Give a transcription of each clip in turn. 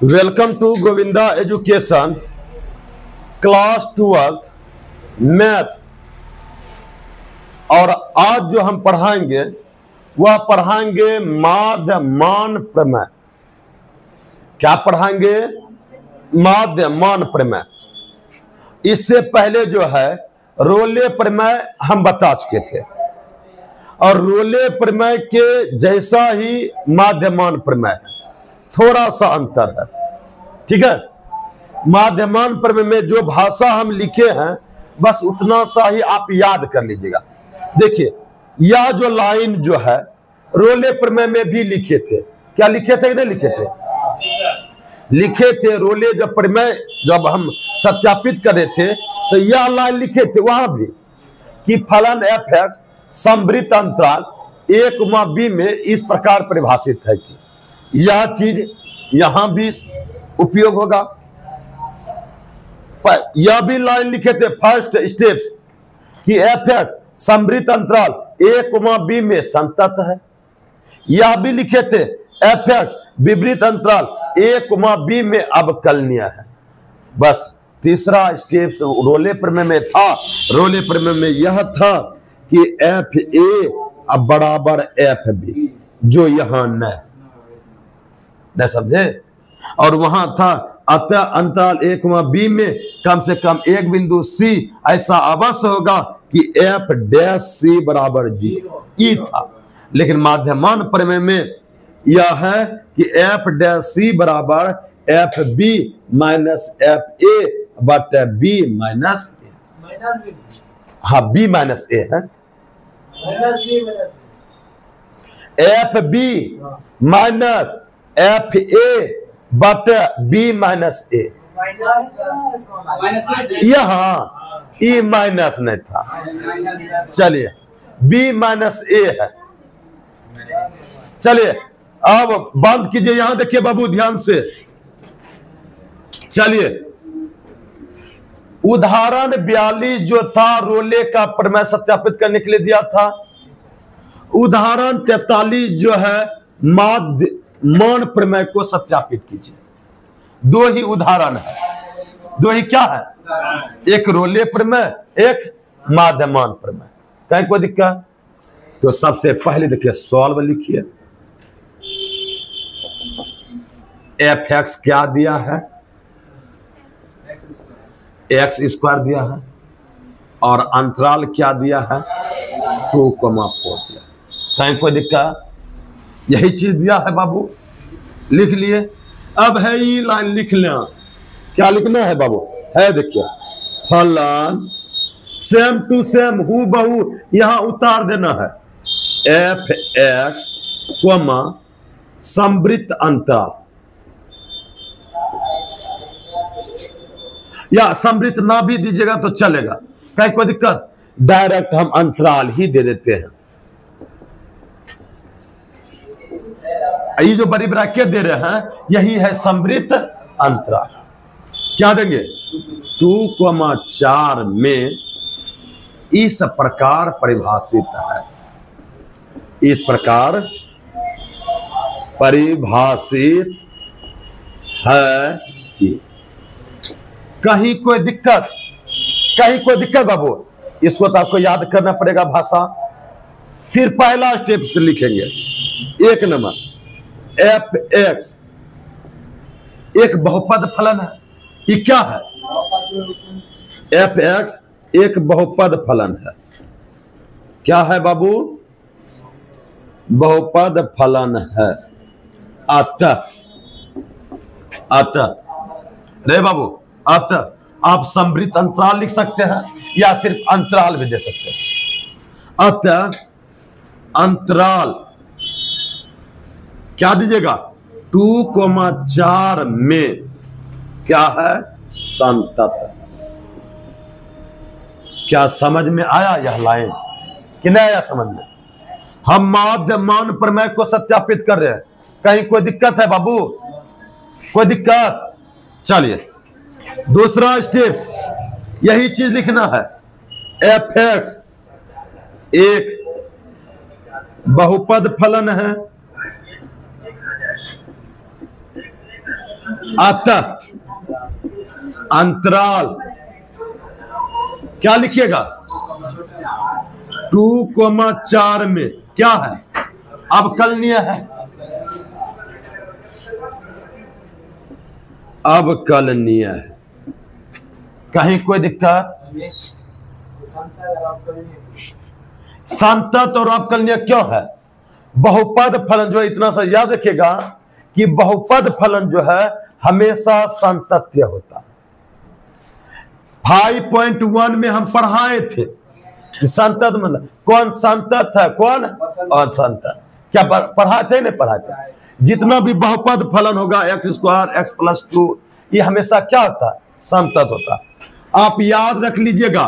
Welcome to Govinda education class 12 math. और आज जो हम पढ़ाएंगे वह पढ़ाएंगे माध्यमान प्रमेय। क्या पढ़ाएंगे? माध्यमान प्रमेय। इससे पहले जो है रोले प्रमेय हम बता चुके थे, और रोले प्रमेय के जैसा ही माध्यमान प्रमेय, थोड़ा सा अंतर है। ठीक है, माध्यमान प्रमेय में जो भाषा हम लिखे हैं बस उतना सा ही आप याद कर लीजिएगा। देखिए, यह जो लाइन जो है रोले प्रमेय में भी लिखे थे। क्या लिखे थे कि नहीं लिखे थे? लिखे थे। रोले जब प्रमेय जब हम सत्यापित कर रहे थे तो यह लाइन लिखे थे वहां भी कि फलन एफ एक्स समवृत्त अंतराल a, b में इस प्रकार परिभाषित है कि यह चीज यहां भी उपयोग होगा। यह भी लाइन लिखे थे फर्स्ट स्टेप्स कि एफ एक्स समवृत्त अंतराल a, b में संतत है। यह भी लिखे थे एफ एक्स विवृत्त अंतराल a, b में अवकलनीय है। बस तीसरा स्टेप रोले प्रमेय में था। रोले प्रमेय में यह था कि एफ ए अब बराबर एफ बी, जो यहां न समझे। और वहां था अतः अंतराल a, b में कम से कम एक बिंदु C ऐसा अवश्य होगा कि एफ डैश सी बराबर 0 ई था। लेकिन माध्यमान प्रमेय में यह है कि एफ डैश सी बराबर F B minus F A बटे बी माइनस ए। हाँ, बी माइनस ए है। F B minus F A बटे बी माइनस ए। यहाँ ई माइनस नहीं था। चलिए, बी माइनस ए है। चलिए अब बंद कीजिए। यहां देखिए बाबू ध्यान से। चलिए, उदाहरण 42 जो था रोले का प्रमेय सत्यापित करने के लिए दिया था। उदाहरण 43 जो है माध्यमान प्रमेय को सत्यापित कीजिए। दो ही उदाहरण है। दो ही क्या है? एक रोले प्रमेय, एक माध्यमान प्रमेय। कहीं कोई दिक्कत? तो सबसे पहले देखिए सॉल्व लिखिए। एफ एक्स क्या दिया है? एक्स स्क्वायर दिया है। और अंतराल क्या दिया है? 2,4 दिया। कहीं कोई दिक्कत? यही चीज दिया है बाबू, लिख लिए। अब है ये लाइन लिख लें। क्या लिखना है बाबू? है देखिए फलन सेम टू सेम हु बहू यहां उतार देना है। एफ एक्स समवृत्त अंतराल, या समवृत्त ना भी दीजिएगा तो चलेगा, कहीं कोई दिक्कत? डायरेक्ट हम अंतराल ही दे देते हैं। ये जो बड़ी ब्रैकेट दे रहे हैं यही है समवृत्त अंतराल। क्या देंगे? 2,4 में इस प्रकार परिभाषित है। इस प्रकार परिभाषित है कि कहीं कोई दिक्कत? कहीं कोई दिक्कत बाबू? इसको तो आपको याद करना पड़ेगा भाषा। फिर पहला स्टेप से लिखेंगे। एक नंबर एफ एक्स एक बहुपद फलन है। ये क्या है? एफ एक्स एक बहुपद फलन है। क्या है बाबू? बहुपद फलन है। अतः रे बाबू, अतः आप समवृत्त अंतराल लिख सकते हैं या सिर्फ अंतराल भी दे सकते हैं। अतः अंतराल क्या दीजिएगा? 2,4 में क्या है? संतत। क्या समझ में आया यह लाइन कि नहीं आया समझ में? हम माध्यमान प्रमेय को सत्यापित कर रहे हैं। कहीं कोई दिक्कत है बाबू? कोई दिक्कत? चलिए दूसरा स्टेप यही चीज लिखना है। एफ एक्स एक बहुपद फलन है। अतः अंतराल क्या लिखिएगा 2,4 में क्या है, अवकलनीय है, अवकलनीय है। कहीं कोई दिक्कत? संतत और अवकलनीय क्यों है? बहुपद फलन जो है, इतना सा याद रखिएगा कि बहुपद फलन जो है हमेशा संतत्य होता है। 5.1 में हम पढ़ाए थे कि संतत मतलब कौन संतत है कौन असंतत, क्या पढ़ाए थे? नहीं पढ़ाए थे। जितना भी बहुपद फलन होगा x² x+2 ये हमेशा क्या होता है? संतत होता है। आप याद रख लीजिएगा,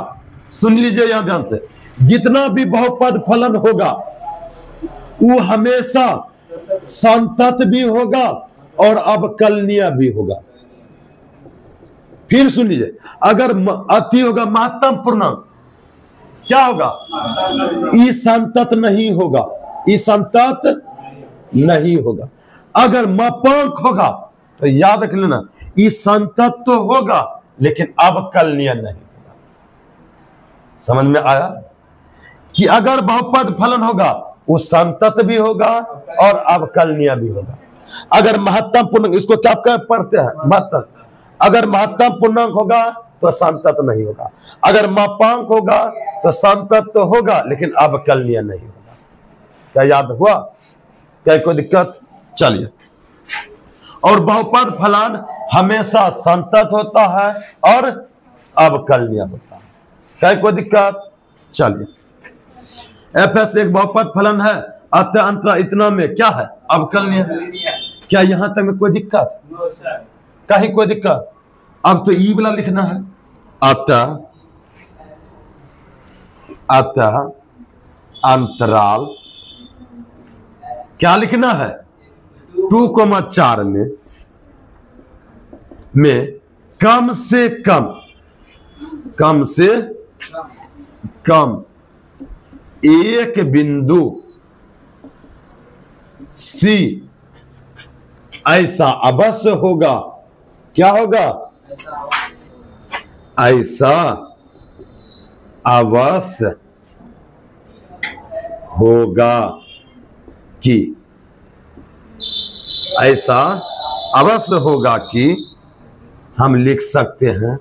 सुन लीजिए यहां ध्यान से, जितना भी बहुपद फलन होगा वो हमेशा संतत भी होगा और अवकलनीय भी होगा। फिर सुन लीजिए, अगर अति होगा महत्तम पूर्णांक क्या होगा? ई संतत नहीं होगा, ई संतत नहीं होगा। अगर मापांक होगा तो याद रख लेना ई संतत तो होगा लेकिन अवकलनीय नहीं होगा। समझ में आया कि अगर बहुपद फलन होगा वो संतत भी होगा और अवकलनीय भी होगा। अगर महत्तम पूर्णांक, इसको क्या पढ़ते हैं? महत्तम। अगर महत्तम पूर्णांक होगा तो संतत नहीं होगा, अगर मापांक होगा तो संतत तो होगा लेकिन अवकलनीय नहीं होगा। क्या याद हुआ? क्या कोई दिक्कत? चलिए, और बहुपद फलन हमेशा संतत होता है और अवकलनीय होता है। क्या कोई दिक्कत? चलिए, fs एक बहुपद फलन है, अतः अंतराल इतना में क्या है? अवकलनीय। क्या यहां तक में कोई दिक्कत? कहीं कोई दिक्कत? अब तो ई वाला लिखना है, अतः अंतराल क्या लिखना है? 2,4 में कम से कम एक बिंदु C ऐसा अवश्य होगा। क्या होगा? ऐसा अवश्य होगा कि, ऐसा अवश्य होगा कि हम लिख सकते हैं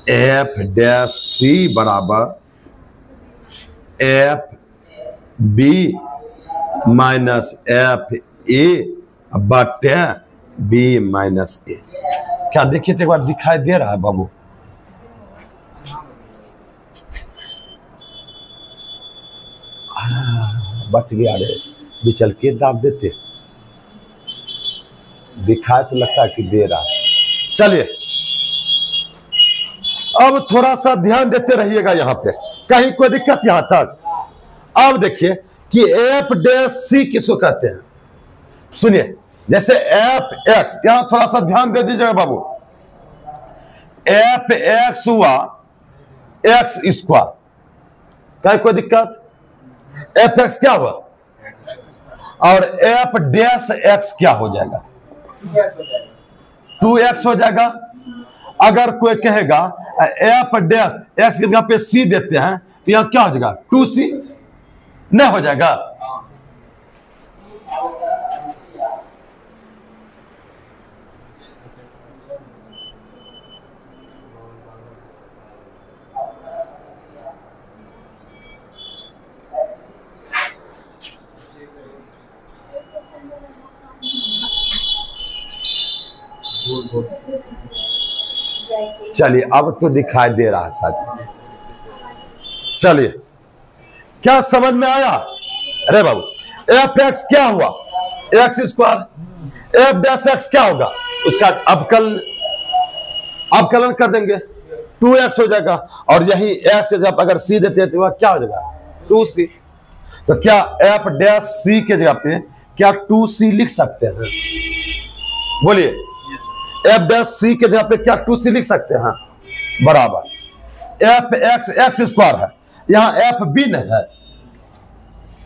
f' बराबर FB माइनस FA बटे B माइनस A। क्या देखिए तो एक बार दिखाई दे रहा है बाबू? बच गया रे, बिचल के दाब देते, दिखाए तो लगता है कि दे रहा है। चलिए, अब थोड़ा सा ध्यान देते रहिएगा यहां पे, कहीं कोई दिक्कत यहां तक? अब देखिए कि f' किसको कहते हैं? सुनिए, जैसे fx, यहां थोड़ा सा ध्यान दे दीजिएगा बाबू। fx हुआ x², कहीं कोई दिक्कत? fx क्या हुआ? और f' क्या हो जाएगा? 2x हो जाएगा। अगर कोई कहेगा f' x की जगह पे c देते हैं तो यहां क्या हो जाएगा? 2c नहीं हो जाएगा? चलिए, अब तो दिखाई दे रहा है शायद। चलिए, क्या समझ में आया? अरे बाबू, fx क्या हुआ? x²। f' क्या होगा? उसका अवकलन कर देंगे, 2x हो जाएगा। और यही x के जगह अगर c देते हैं तो वह क्या हो जाएगा? 2c। तो क्या f' के जगह पे क्या 2c लिख सकते हैं? बोलिए, f' के जगह पे क्या 2c लिख सकते हैं? बराबर fx x² है, यहां fb नहीं है,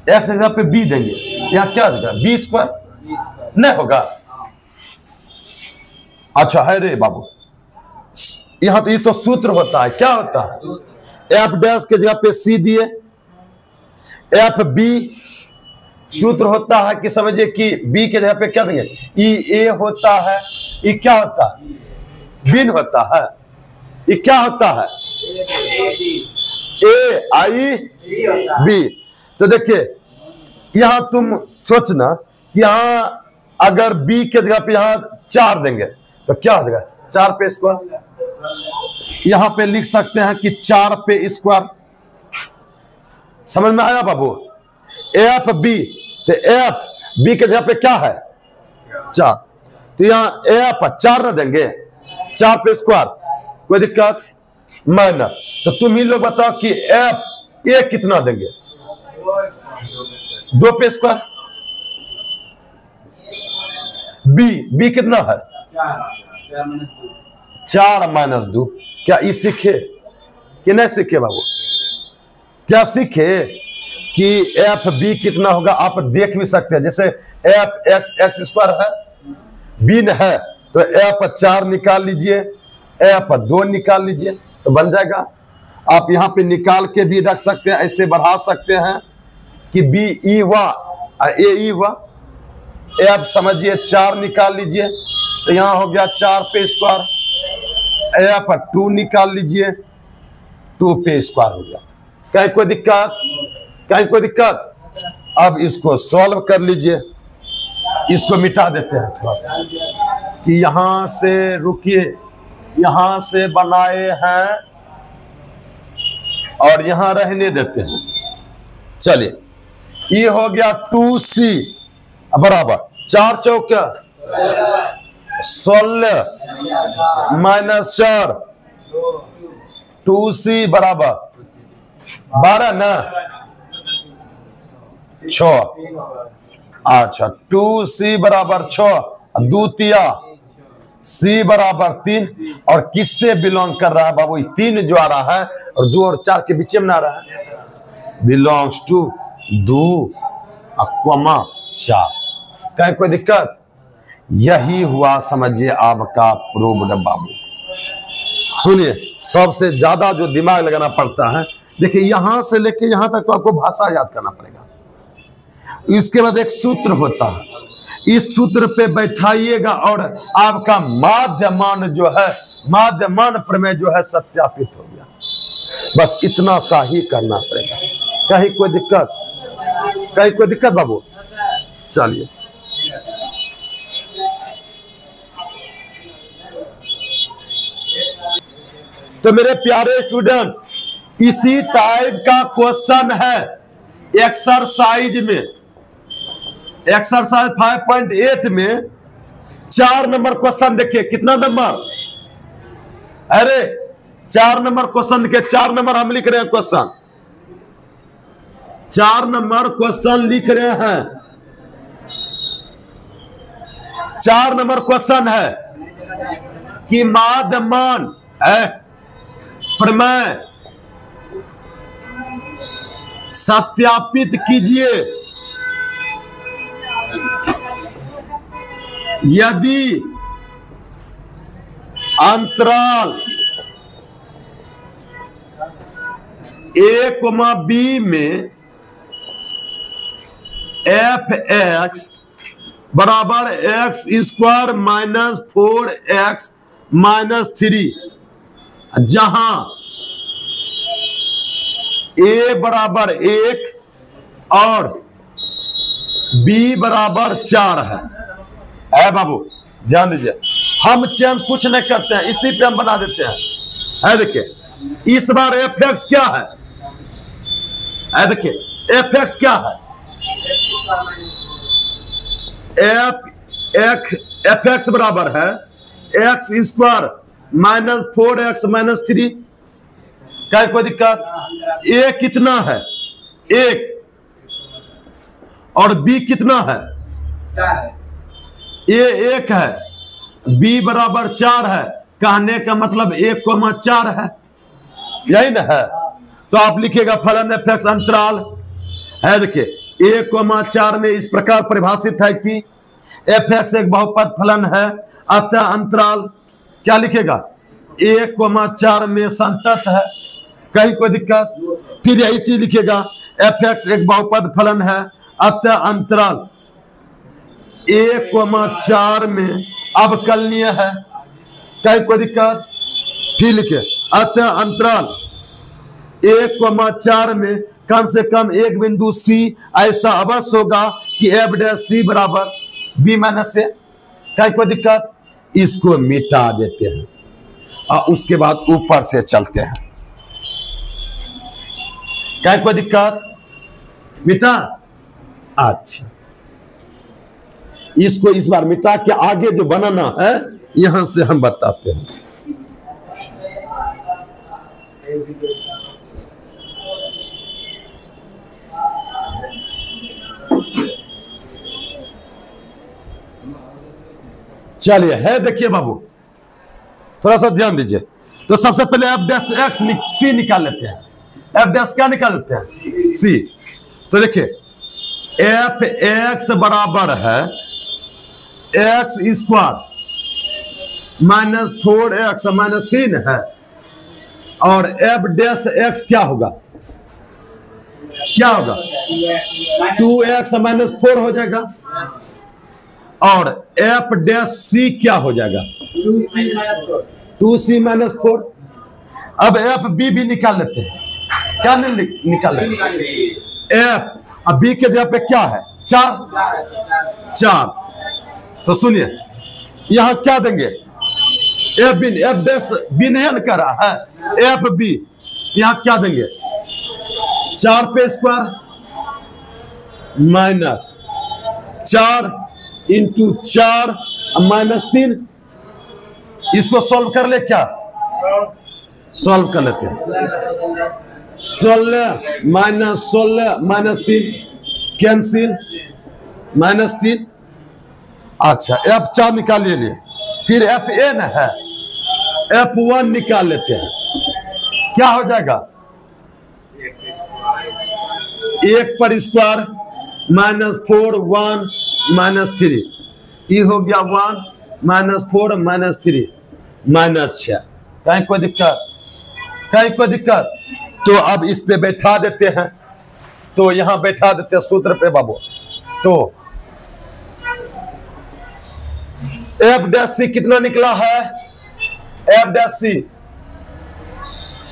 x की जगह पे b देंगे, यहां क्या होगा? b² नहीं होगा। अच्छा है रे बाबू, यहाँ तो ये तो सूत्र होता है। क्या होता है? एफ डैश के जगह पे सी दिए, एफ बी सूत्र होता है कि समझिए कि बी के जगह पे क्या देंगे, ई ए होता है, ये क्या होता है, बिन होता है, ये क्या होता है, ए आई बी। तो देखिए यहां तुम सोचना कि यहां अगर बी के जगह पे यहां 4 देंगे तो क्या हो जाएगा, 4 पे स्क्वायर। यहां पे लिख सकते हैं कि 4 पे स्क्वायर। समझ में आया बाबू? एफ बी, तो एफ बी के जगह पे क्या है, 4, तो यहां एफ 4 ना देंगे, 4 पे स्क्वायर, कोई दिक्कत, माइनस। तो तुम ही लोग बताओ कि एफ ए कितना देंगे, 2 पे स्क्वायर। बी कितना है, 4 माइनस 2। क्या ये सीखे कि नहीं सीखे बाबू? क्या सीखे कि एफ बी कितना होगा? आप देख भी सकते हैं, जैसे एफ एक्स स्क्वायर है, बी है, तो एफ 4 निकाल लीजिए, एफ 2 निकाल लीजिए, तो बन जाएगा। आप यहाँ पे निकाल के भी रख सकते हैं, ऐसे बढ़ा सकते हैं कि बी ई हुआ, ए ई हुआ, एफ समझिए 4 निकाल लीजिए, तो यहाँ हो गया 4 पे स्क्वायर, एफ 2 निकाल लीजिए, 2 पे स्क्वायर हो गया। कहीं कोई दिक्कत, कहीं कोई दिक्कत? अब इसको सॉल्व कर लीजिए, इसको मिटा देते हैं थोड़ा सा कि यहां से रुकिए, यहां से बनाए हैं और यहां रहने देते हैं। चलिए ये हो गया 2c बराबर 4 चौका 16 माइनस 4, 2c बराबर 12 ना 6। अच्छा 2c बराबर 6, 2 तिया c बराबर 3। और किससे बिलोंग कर रहा है बाबू? 3 जो आ रहा है और 2 और 4 के बीच में आ रहा है, बिलोंग्स टू 2 अक्वामा 4। कहीं कोई दिक्कत? यही हुआ समझिए आपका प्रूव्ड बाबू। सुनिए, सबसे ज्यादा जो दिमाग लगाना पड़ता है, देखिए यहां से लेके यहां तक तो आपको भाषा याद करना पड़ेगा। इसके बाद एक सूत्र होता है, इस सूत्र पे बैठाइएगा और आपका माध्यमान जो है, माध्यमान प्रमेय जो है सत्यापित हो गया। बस इतना सा ही करना पड़ेगा। कहीं कोई दिक्कत, कहीं कोई दिक्कत बाबू? चलिए तो मेरे प्यारे स्टूडेंट, इसी टाइप का क्वेश्चन है एक्सरसाइज में, एक्सरसाइज 5.8 में 4 नंबर क्वेश्चन। देखिए कितना नंबर, अरे 4 नंबर क्वेश्चन के 4 नंबर हम लिख रहे हैं क्वेश्चन, 4 नंबर क्वेश्चन लिख रहे हैं। 4 नंबर क्वेश्चन है कि माध्यमान प्रमेय सत्यापित कीजिए यदि अंतराल a, b में एफ एक्स बराबर x square minus 4x minus 3, जहां a बराबर 1 और b बराबर 4 है बाबू। ध्यान दीजिए, हम चेंज कुछ नहीं करते हैं, इसी पे हम बना देते हैं। है देखिए इस बार एफ एक्स क्या है, देखिए एफ एक्स क्या है, एफ एक्स बराबर है x square minus 4x minus 3। क्या कोई दिक्कत? ए कितना है, 1, और बी कितना है, ए 1 है, बी बराबर 4 है। कहने का मतलब 1,4 है, यही ना है। तो आप लिखिएगा फलन एफ एक्स अंतराल है, देखिए 1,4 में इस प्रकार परिभाषित है कि एफ एक्स एक बहुपद फलन है अतः अंतराल क्या लिखेगा 1,4 में संतत है, कहीं कोई दिक्कत। फिर यही चीज लिखेगा f(x) एक बहुपद फलन है, अतः अंतराल 1,4 में अवकलनीय है, कहीं कोई दिक्कत। फिर लिखे अतः अंतराल 1,4 में कम से कम एक बिंदु C ऐसा अवश्य होगा कि f' बराबर b माइनस ए, कहीं कोई दिक्कत। इसको मिटा देते हैं और उसके बाद ऊपर से चलते हैं, कहीं कोई दिक्कत। मिटा, अच्छा इसको इस बार मिटा के आगे जो बनाना है यहां से हम बताते हैं। चलिए है, देखिए बाबू थोड़ा सा ध्यान दीजिए। तो सबसे पहले f' c निकाल लेते हैं। f' क्या निकाल लेते हैं c। तो देखिए f(x) बराबर है x² माइनस 4x माइनस 3 है, और f' क्या होगा, क्या होगा 2x माइनस 4 हो जाएगा, और f' क्या हो जाएगा 2c माइनस 4। अब f(b) भी निकाल लेते हैं, क्या निकाल लेते हैं f, अब b के जगह पे क्या है 4। तो सुनिए यहां क्या देंगे f' नहीं कर रहा है f(b), यहां क्या देंगे 4 पे स्क्वायर माइनस 4 इंटू 4 माइनस 3। इसको सॉल्व कर ले, क्या सॉल्व कर लेते हैं। 16 माइनस 3 कैंसिल माइनस 3। अच्छा f4 निकाल लिए, फिर fn है, f1 निकाल लेते हैं, क्या हो जाएगा 1 पर स्क्वायर माइनस 4 1 माइनस 3, ये हो गया 1 माइनस 4 माइनस 3 माइनस 6, कहीं कोई दिक्कत, कहीं कोई दिक्कत। तो अब इस पे बैठा देते हैं, तो यहां बैठा देते हैं सूत्र पे बाबू। तो f' कितना निकला है f'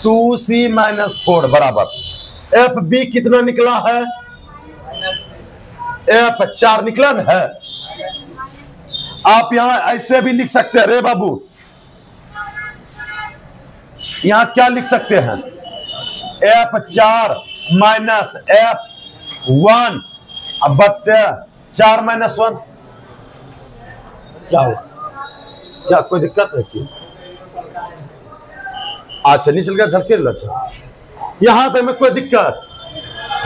2c माइनस 4 बराबर f(b) कितना निकला है f4 निकला न है। आप यहां ऐसे भी लिख सकते हैं रे बाबू, यहां क्या लिख सकते हैं f4 माइनस f1 अब बत्ते 4 माइनस 1, क्या हो, क्या कोई दिक्कत है कि अच्छा नहीं चल गया झलके। अच्छा यहां तक में कोई दिक्कत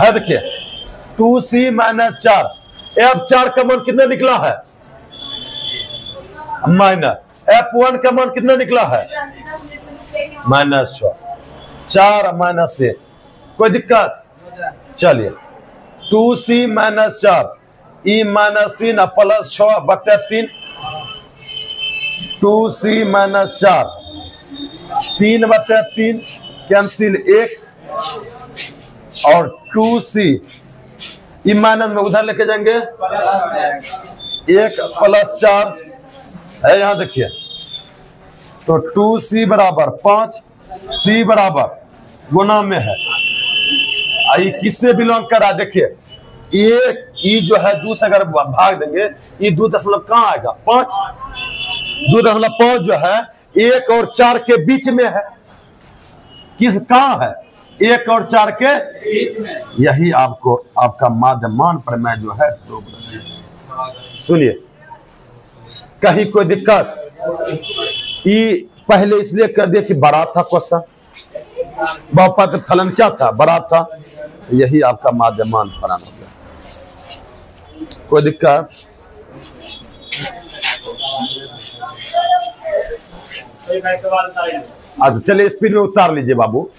है, देखिए 2c माइनस 4, f4 का मान कितना निकला है माइनस, f1 का मान कितना निकला है माइनस 4 माइनस 1, कोई दिक्कत। चलिए 2c minus 4 E minus 3 plus 6 बटे 3, 2c माइनस 4 3 बटे 3 कैंसिल 1, और 2c ई माइनस में उधर लेके जाएंगे 1 प्लस 4 है, यहां देखिए। तो 2c बराबर 5, c बराबर गुना में है, ये किससे बिलोंग कर रहा है देखिए, ये जो है 2 से अगर भाग देंगे ये 2 दशमलव कहां आएगा 5, 2.5 जो है 1 और 4 के बीच में है, किस कहां है 1 और 4 के बीच में। यही आपको आपका माध्यमान प्रमेय जो है। सुनिए कहीं कोई दिक्कत, ये पहले इसलिए कर दिया कि बड़ा था क्वेश्चन, बहुपद फलन क्या था बड़ा था, यही आपका माध्यमान फलन हो गया, कोई दिक्कत। अच्छा चलिए स्पीड में उतार लीजिए बाबू।